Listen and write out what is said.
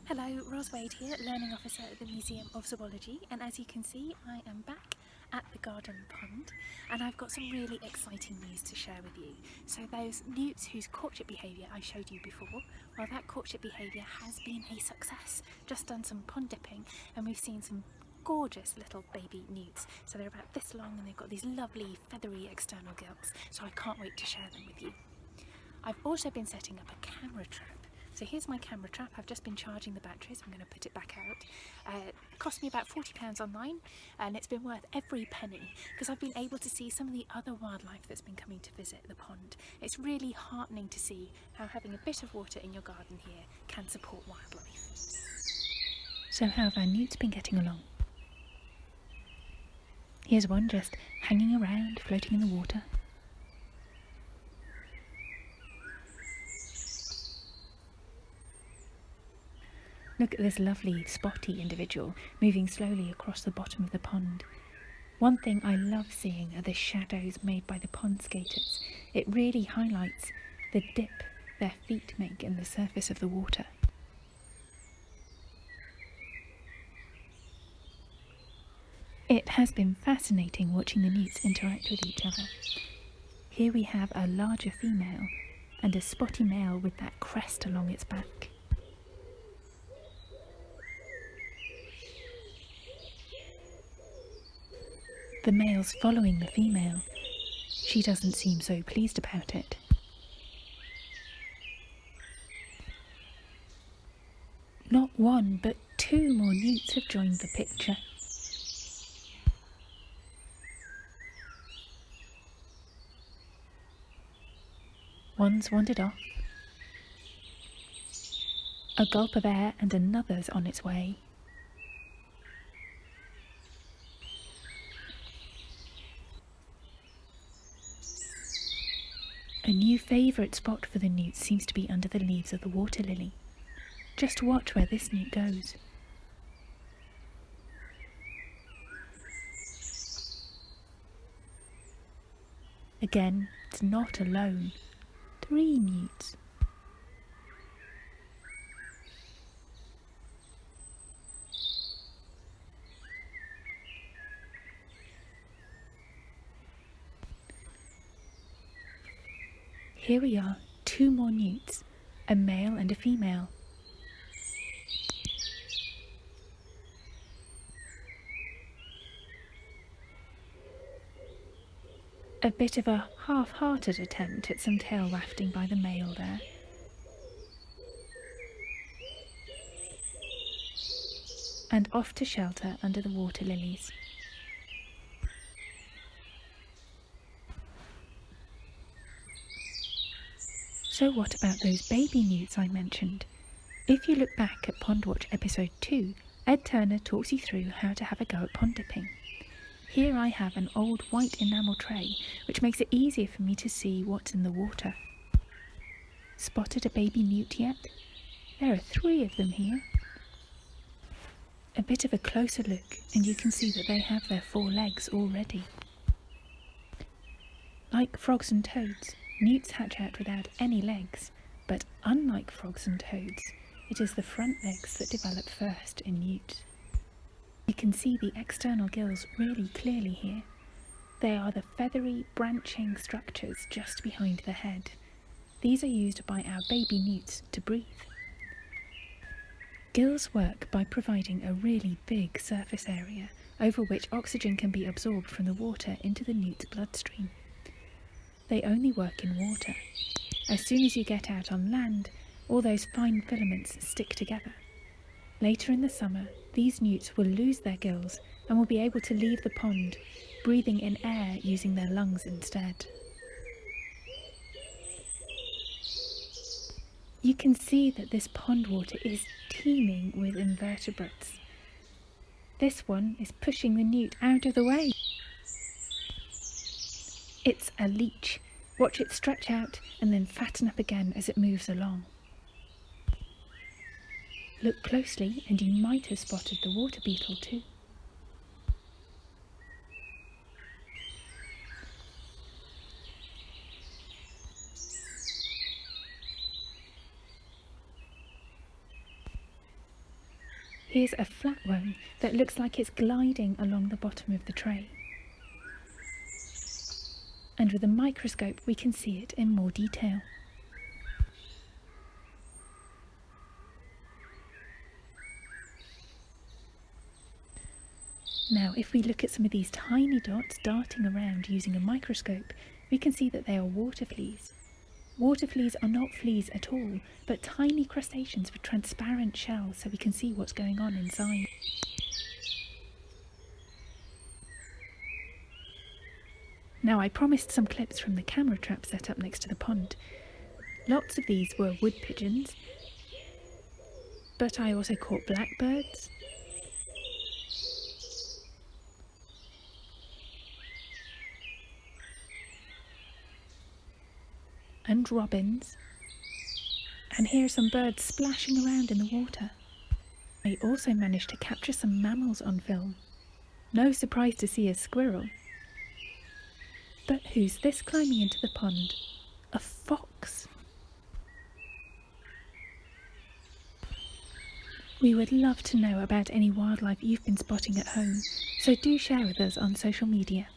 Hello, Roz Wade here, Learning Officer at the Museum of Zoology, and as you can see I am back at the garden pond and I've got some really exciting news to share with you. So those newts whose courtship behaviour I showed you before, well, that courtship behaviour has been a success. Just done some pond dipping and we've seen some gorgeous little baby newts. So they're about this long and they've got these lovely feathery external gills, so I can't wait to share them with you. I've also been setting up a camera trap. So here's my camera trap. I've just been charging the batteries. I'm going to put it back out. It cost me about £40 online and it's been worth every penny because I've been able to see some of the other wildlife that's been coming to visit the pond. It's really heartening to see how having a bit of water in your garden here can support wildlife. So how have our newts been getting along? Here's one just hanging around, floating in the water. Look at this lovely spotty individual moving slowly across the bottom of the pond. One thing I love seeing are the shadows made by the pond skaters. It really highlights the dip their feet make in the surface of the water. It has been fascinating watching the newts interact with each other. Here we have a larger female and a spotty male with that crest along its back. The male's following the female. She doesn't seem so pleased about it. Not one, but two more newts have joined the picture. One's wandered off. A gulp of air and another's on its way. A new favourite spot for the newts seems to be under the leaves of the water lily. Just watch where this newt goes. Again, it's not alone. 3 newts. Here we are, 2 more newts, a male and a female. A bit of a half-hearted attempt at some tail wafting by the male there. And off to shelter under the water lilies. So what about those baby newts I mentioned? If you look back at Pondwatch episode 2, Ed Turner talks you through how to have a go at pond dipping. Here I have an old white enamel tray, which makes it easier for me to see what's in the water. Spotted a baby newt yet? There are 3 of them here. A bit of a closer look and you can see that they have their 4 legs already. Like frogs and toads, newts hatch out without any legs, but unlike frogs and toads, it is the front legs that develop first in newts. You can see the external gills really clearly here. They are the feathery, branching structures just behind the head. These are used by our baby newts to breathe. Gills work by providing a really big surface area over which oxygen can be absorbed from the water into the newt's bloodstream. They only work in water. As soon as you get out on land, all those fine filaments stick together. Later in the summer, these newts will lose their gills and will be able to leave the pond, breathing in air using their lungs instead. You can see that this pond water is teeming with invertebrates. This one is pushing the newt out of the way. It's a leech. Watch it stretch out and then fatten up again as it moves along. Look closely and you might have spotted the water beetle too. Here's a flatworm that looks like it's gliding along the bottom of the tray. And with a microscope we can see it in more detail. Now if we look at some of these tiny dots darting around using a microscope, we can see that they are water fleas. Water fleas are not fleas at all, but tiny crustaceans with transparent shells so we can see what's going on inside. Now I promised some clips from the camera trap set up next to the pond. Lots of these were wood pigeons, but I also caught blackbirds, and robins, and here are some birds splashing around in the water. I also managed to capture some mammals on film. No surprise to see a squirrel. But who's this climbing into the pond? A fox! We would love to know about any wildlife you've been spotting at home, so do share with us on social media.